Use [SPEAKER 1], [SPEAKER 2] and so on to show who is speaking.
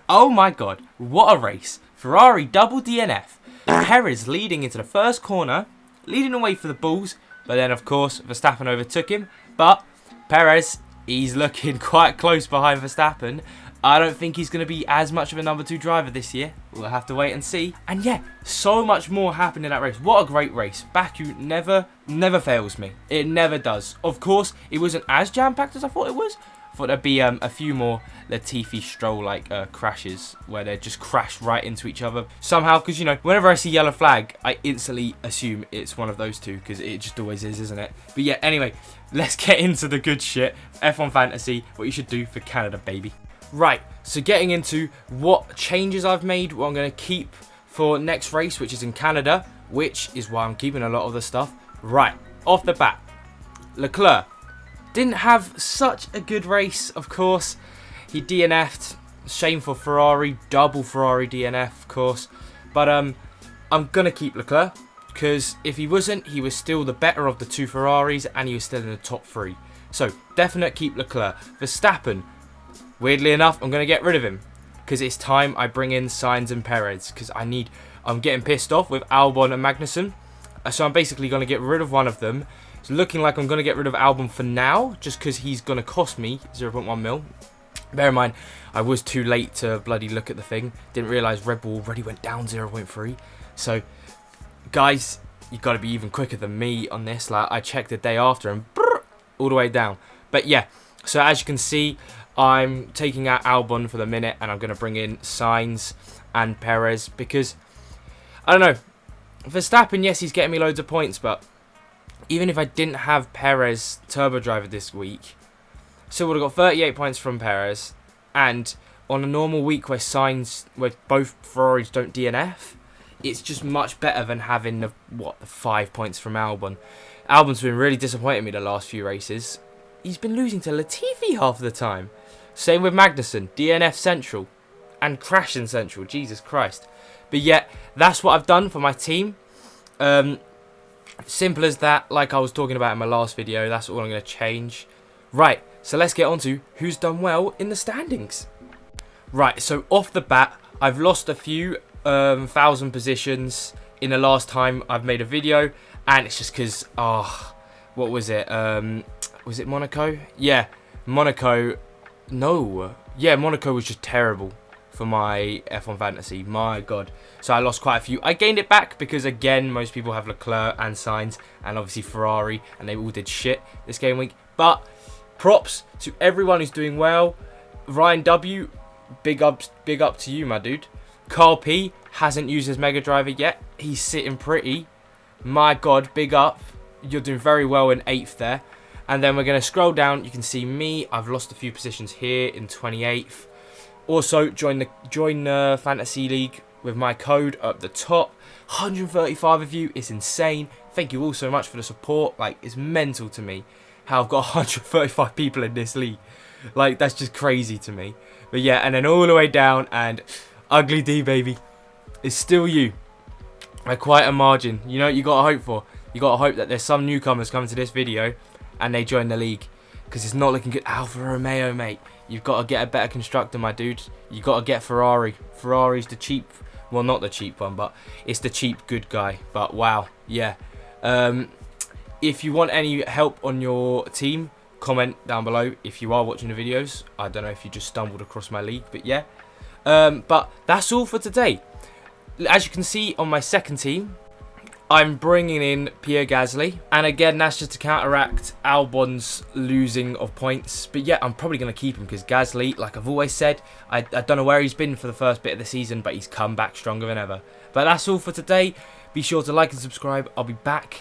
[SPEAKER 1] Oh my god, what a race. Ferrari double DNF. Perez leading into the first corner, leading away for the Bulls, but then of course Verstappen overtook him. But Perez, he's looking quite close behind Verstappen. I don't think he's going to be as much of a number 2 driver this year. We'll have to wait and see. And yeah, so much more happened in that race. What a great race. Baku never fails me. It never does. Of course, it wasn't as jam-packed as I thought it was. I thought there'd be a few more Latifi Stroll-like crashes where they just crash right into each other somehow. Because, you know, whenever I see yellow flag, I instantly assume it's one of those two because it just always is, isn't it? But yeah, anyway, let's get into the good shit. F1 Fantasy, what you should do for Canada, baby. Right, so getting into what changes I've made, what I'm going to keep for next race, which is in Canada, which is why I'm keeping a lot of the stuff. Right, off the bat, Leclerc didn't have such a good race, of course. He DNF'd, shame for Ferrari, double Ferrari DNF, of course. But I'm going to keep Leclerc, because if he wasn't, he was still the better of the 2 Ferraris, and he was still in the top 3. So, definite keep Leclerc. Verstappen, weirdly enough, I'm going to get rid of him because it's time I bring in Sainz and Perez because I'm getting pissed off with Albon and Magnussen. So I'm basically going to get rid of one of them. It's looking like I'm going to get rid of Albon for now just because he's going to cost me 0.1 mil. Bear in mind, I was too late to bloody look at the thing. Didn't realise Red Bull already went down 0.3. So, guys, you've got to be even quicker than me on this. Like, I checked the day after and all the way down. But yeah, so as you can see, I'm taking out Albon for the minute and I'm going to bring in Sainz and Perez because, I don't know, Verstappen, yes, he's getting me loads of points, but even if I didn't have Perez Turbo Driver this week, still would have got 38 points from Perez, and on a normal week where both Ferraris don't DNF, it's just much better than having the 5 points from Albon. Albon's been really disappointing me the last few races. He's been losing to Latifi half the time. Same with Magnussen, DNF Central, and crashing Central, Jesus Christ. But yet, that's what I've done for my team. Simple as that, like I was talking about in my last video, that's all I'm going to change. Right, so let's get on to who's done well in the standings. Right, so off the bat, I've lost a few 1,000 positions in the last time I've made a video, and it's just because, what was it? Was it Monaco? Yeah, Monaco. No. Yeah, Monaco was just terrible for my F1 Fantasy. My God. So I lost quite a few. I gained it back because, again, most people have Leclerc and Sainz and obviously Ferrari, and they all did shit this game week. But props to everyone who's doing well. Ryan W, big up to you, my dude. Carl P hasn't used his Mega Driver yet. He's sitting pretty. My God, big up. You're doing very well in 8th there. And then we're going to scroll down. You can see me. I've lost a few positions here in 28th. Also, join the Fantasy League with my code up the top. 135 of you. It's insane. Thank you all so much for the support. Like, it's mental to me how I've got 135 people in this league. Like, that's just crazy to me. But yeah, and then all the way down, and Ugly D, baby. It's still you. By quite a margin. You know what you got to hope for? You got to hope that there's some newcomers coming to this video and they join the league, because it's not looking good. Alfa Romeo, mate. You've got to get a better constructor, my dude. You've got to get Ferrari. Ferrari's the cheap, well, not the cheap one, but it's the cheap good guy. But wow, yeah. If you want any help on your team, comment down below if you are watching the videos. I don't know if you just stumbled across my league, but yeah. But that's all for today. As you can see on my second team, I'm bringing in Pierre Gasly, and again, that's just to counteract Albon's losing of points. But yeah, I'm probably going to keep him because Gasly, like I've always said, I don't know where he's been for the first bit of the season, but he's come back stronger than ever. But that's all for today. Be sure to like and subscribe. I'll be back